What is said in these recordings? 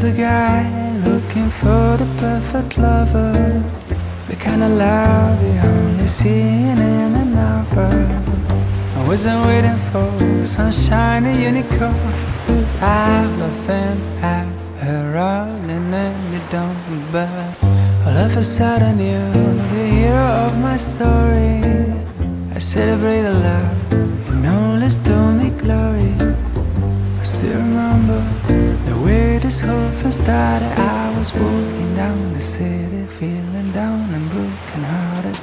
the guy looking for the perfect lover, the kind of love you only see in a novel. I wasn't waiting for some shiny unicorn. I love them, I her all and then you don't, but all of a sudden you're the hero of my story. I celebrate the love and only stole me glory. I still remember the way this whole thing started. I was walking down the city, feeling down and broken hearted.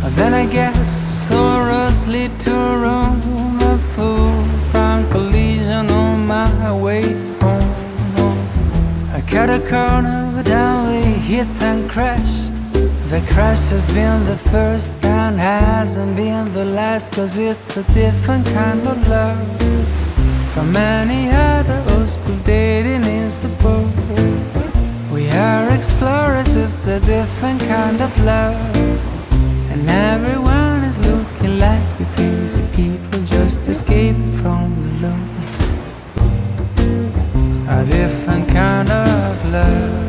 But then I guess sorrows lead to a room, a full front collision on my way home. I cut a corner, but then we hit and crash. The crash has been the first and hasn't been the last, 'cause it's a different kind of love from any other old school dating is the boat. We are explorers, it's a different kind of love, and everyone is looking like we crazy people just escaped from the load. A different kind of love.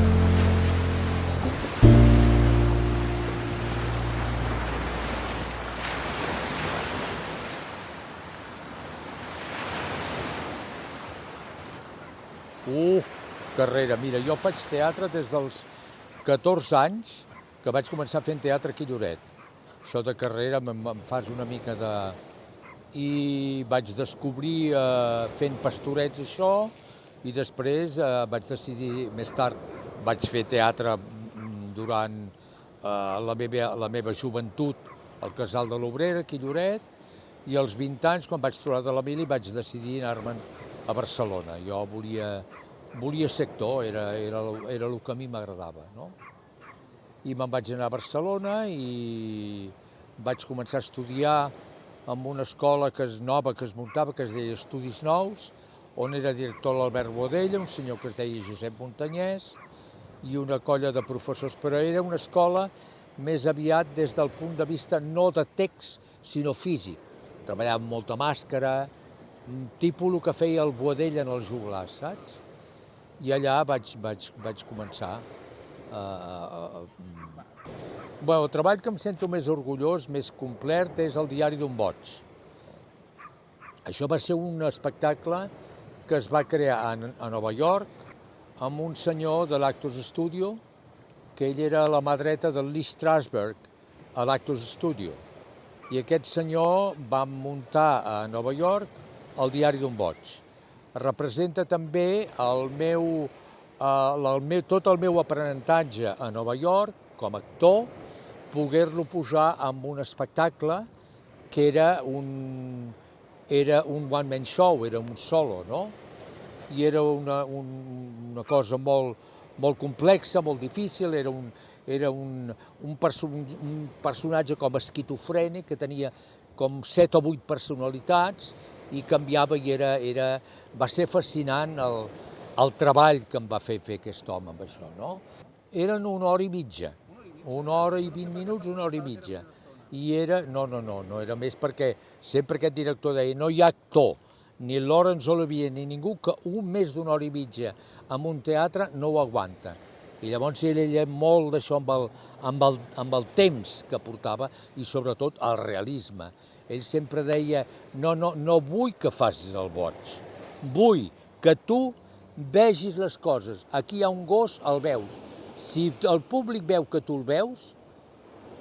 Carrera. Mira, jo faig teatre des dels 14 anys, que vaig començar fent teatre aquí a Lloret. Això de carrera me'n fas una mica de... I vaig descobrir fent pastorets això, i després vaig decidir, més tard, vaig fer teatre durant la meva joventut al Casal de l'Obrera, aquí a Lloret, i als 20 anys, quan vaig tornar de la mili, vaig decidir anar-me'n a Barcelona. Jo volia ser actor, era el que a mi m'agradava, no? I me'n vaig anar a Barcelona i vaig començar a estudiar en una escola nova que es muntava, que es deia Estudis Nous, on era director l'Albert Boadella, un senyor que es deia Josep Montanyès, i una colla de professors, però era una escola més aviat des del punt de vista no de text, sinó físic. Treballava amb molta màscara, tipus el que feia el Boadella en els joglars, saps? I allà vaig començar. El treball que em sento més orgullós, més complet, és el Diari d'un boig. Això va ser un espectacle que es va crear a Nova York amb un senyor de l'Actors Studio, que ell era la mà dreta de Lee Strasberg a l'Actors Studio. I aquest senyor va muntar a Nova York el Diari d'un boig. Representa també tot el meu aprenentatge a Nova York com a actor, poder-lo posar en un espectacle que era un one-man show, era un solo, no? I era una cosa molt complexa, molt difícil, era un personatge com esquizofrènic que tenia com 7 o 8 personalitats i canviava i va ser fascinant el treball que em va fer aquest home amb això, no? Eren 1 hora i mitja, 1 hora i 20 minuts, 1 hora i mitja. I no era més, perquè sempre aquest director deia no hi ha actor, ni Laurence Olivier ni ningú que més d'1 hora i mitja en un teatre no ho aguanta. I llavors ell molt d'això amb el temps que portava i sobretot el realisme. Ell sempre deia no vull que facis el boig, vull que tu vegis les coses. Aquí hi ha un gos, el veus. Si el públic veu que tu el veus,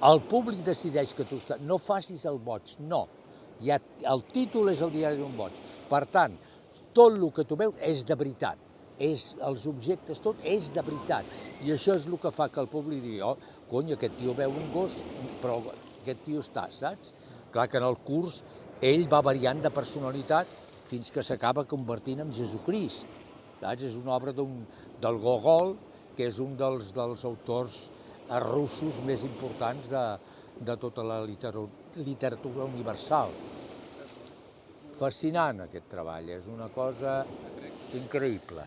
el públic decideix que tu estàs... No facis el boig, no. El títol és el Diari d'un boig. Per tant, tot el que tu veus és de veritat. Els objectes, tot és de veritat. I això és el que fa que el públic digui cony, aquest tio veu un gos, però aquest tio està, saps? Clar que en el curs ell va variant de personalitat fins que s'acaba convertint en Jesucrist. És una obra del Gogol, que és un dels autors russos més importants de tota la literatura universal. Fascinant aquest treball, és una cosa increïble.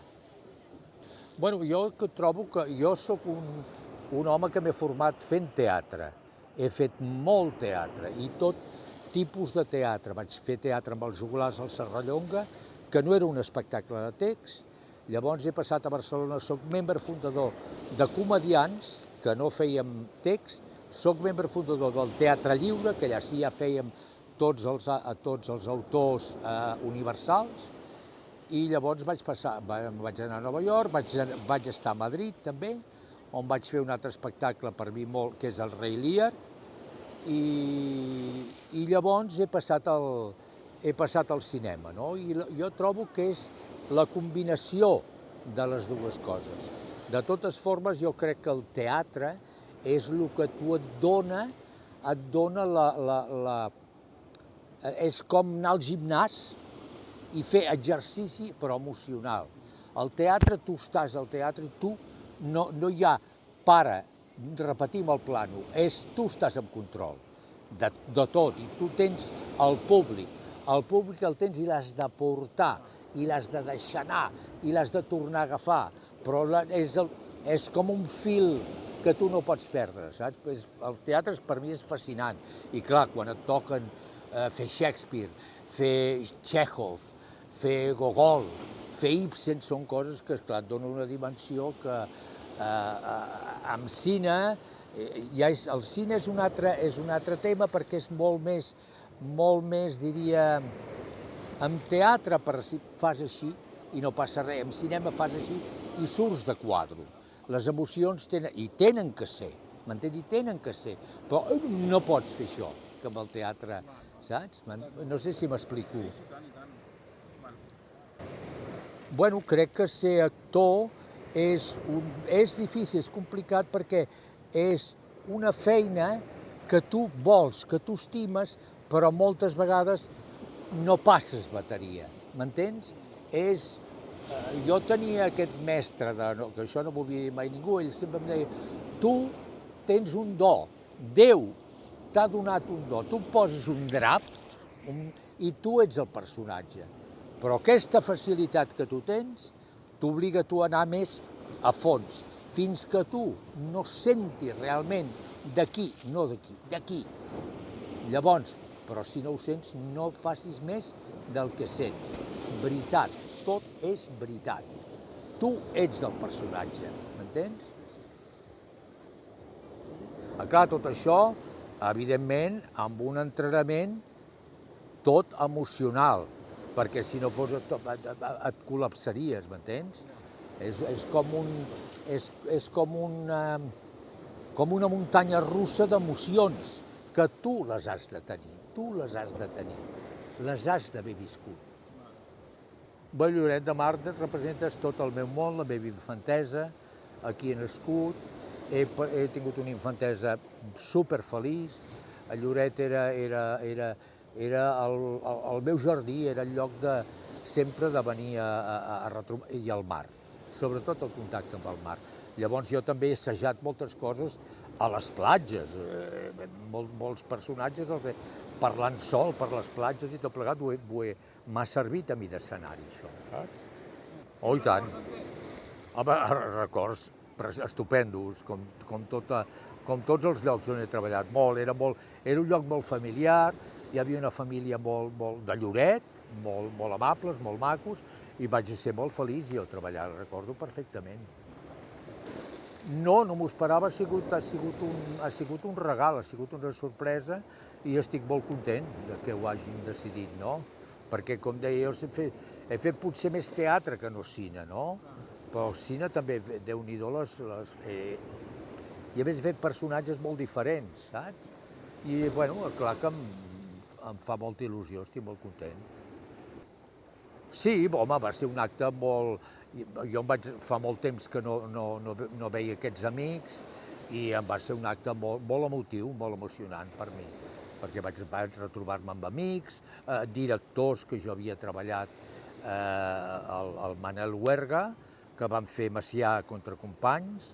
Jo trobo que jo soc un home que m'he format fent teatre. He fet molt teatre i tot tipus de teatre. Vaig fer teatre amb els joglars al Serrallonga, que no era un espectacle de text, Llavors he passat a Barcelona, soc membre fundador de Comediants, que no fèiem text, soc membre fundador del Teatre Lliure, que allà sí ja fèiem tots els autors universals, i llavors vaig anar a Nova York, vaig estar a Madrid també, on vaig fer un altre espectacle per mi molt, que és el Rei Lear, i llavors he passat al cinema, no? I jo trobo que és la combinació de les dues coses. De totes formes, jo crec que el teatre és el que tu et dona és com anar al gimnàs i fer exercici, però emocional. Al teatre, tu estàs al teatre i tu no hi ha para, repetim el plano, tu estàs en control de tot, i tu tens el públic el tens i l'has de portar, i l'has de deixar anar, i l'has de tornar a agafar, però és com un fil que tu no pots perdre, saps? El teatre per mi és fascinant, i clar, quan et toquen fer Shakespeare, fer Chekhov, fer Gogol, fer Ibsen, són coses que, esclar, et donen una dimensió que amb cine, el cine és un altre tema perquè és molt més, diria, en teatre fas així i no passa res, en cinema fas així i surts de quadre. Les emocions tenen que ser, m'entens? I tenen que ser, però no pots fer això, que amb el teatre, saps? No sé si m'explico. Bueno, crec que ser actor és difícil, és complicat perquè és una feina que tu vols, que tu estimes, però moltes vegades no passes bateria, m'entens? Jo tenia aquest mestre, que això no m'ho havia dit mai ningú, ell sempre em deia, tu tens un do, Déu t'ha donat un do, tu poses un drap i tu ets el personatge, però aquesta facilitat que tu tens t'obliga a tu a anar més a fons, fins que tu no sentis realment d'aquí, no d'aquí, d'aquí. Llavors, però si no ho sents, no facis més del que sents. Veritat, tot és veritat. Tu ets el personatge, m'entens? Clar, tot això, evidentment, amb un entrenament tot emocional, perquè si no fos et col·lapsaries, m'entens? És com una muntanya russa d'emocions, que tu les has de tenir, les has d'haver viscut. Lloret de Mar representa tot el meu món, la meva infantesa, aquí he nascut, he tingut una infantesa superfeliç, a Lloret era el meu jardí, era el lloc sempre de venir a retrobar, i al mar, sobretot el contacte amb el mar. Llavors jo també he assajat moltes coses a les platges, molts personatges parlant sol per les platges i tot plegat, m'ha servit a mi d'escenari, això, saps? Oh, i tant. Home, records estupendos, com tots els llocs on he treballat, era un lloc molt familiar, hi havia una família molt de Lloret, molt amables, molt macos, i vaig ser molt feliç jo treballar, recordo perfectament. No m'ho esperava, ha sigut un regal, ha sigut una sorpresa i estic molt content que ho hagin decidit, no? Perquè, com deia, he fet potser més teatre que no cine, no? Però el cine també, Déu-n'hi-do, i a més he fet personatges molt diferents, saps? I, bueno, clar que em fa molta il·lusió, estic molt content. Sí, home, va ser un acte molt... Jo fa molt temps que no veia aquests amics i em va ser un acte molt emotiu, molt emocionant per mi, perquè vaig retrobar-me amb amics, directors que jo havia treballat, el Manel Huerga, que van fer Macià contra companys,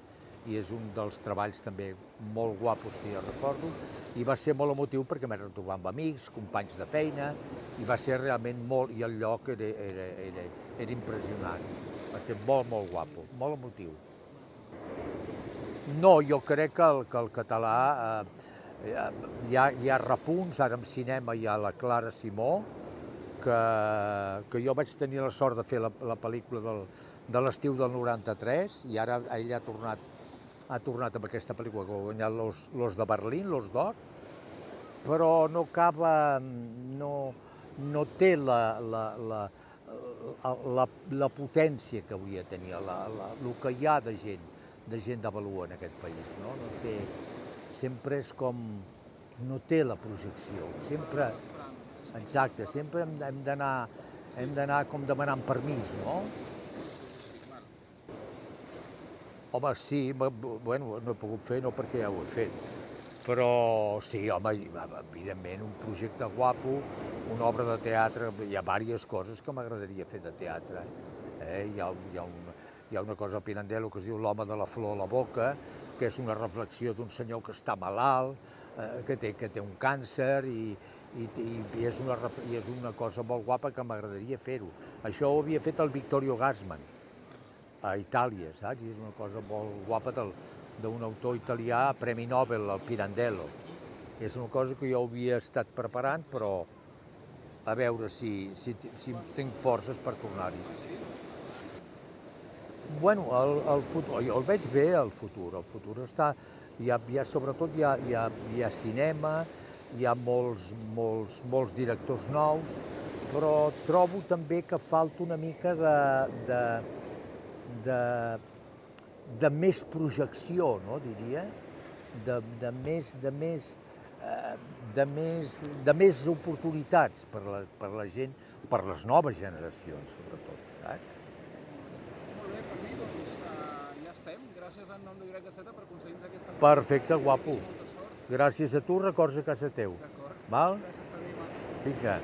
i és un dels treballs també molt guapos que jo recordo, i va ser molt emotiu perquè m'he retrobat amb amics, companys de feina, i va ser realment molt, i el lloc era impressionant, va ser molt guapo, molt emotiu. No, jo crec que el català hi ha repunts, ara en cinema hi ha la Clara Simó, que jo vaig tenir la sort de fer la pel·lícula de l'estiu del 93 i ara ell ha tornat amb aquesta pel·lícula que ha guanyat l'Os de Berlín, l'Os d'Or, però no acaba, no té la potència que hauria de tenir, el que hi ha de gent d'Avalua en aquest país, no? No té, sempre és com, no té la projecció, sempre, exacte, sempre hem d'anar com demanant permís, no? Home, sí, bueno, no he pogut fer, no perquè ja ho he fet, però sí, home, evidentment, un projecte guapo, una obra de teatre, hi ha diverses coses que m'agradaria fer de teatre. Hi ha una cosa al Pirandello que es diu L'home de la flor a la boca, que és una reflexió d'un senyor que està malalt, que té un càncer i és una cosa molt guapa que m'agradaria fer-ho. Això ho havia fet el Vittorio Gassman a Itàlia, saps? I és una cosa molt guapa d'un autor italià, Premi Nobel, el Pirandello. És una cosa que jo havia estat preparant, però a veure si tinc forces per tornar-hi. Bueno, el futur, jo el veig bé, el futur està, sobretot hi ha cinema, hi ha molts directors nous, però trobo també que falta una mica de més projecció, no, diria, de més oportunitats per la gent, per les noves generacions, sobretot, saps? Molt bé, Fermí, doncs ja estem. Gràcies en nom de Lloret de Ceta per aconseguir-nos aquesta entrevista. Perfecte, guapo. Molta sort. Gràcies a tu, records a casa teu. D'acord. Val? Gràcies, Fermí. Vinga.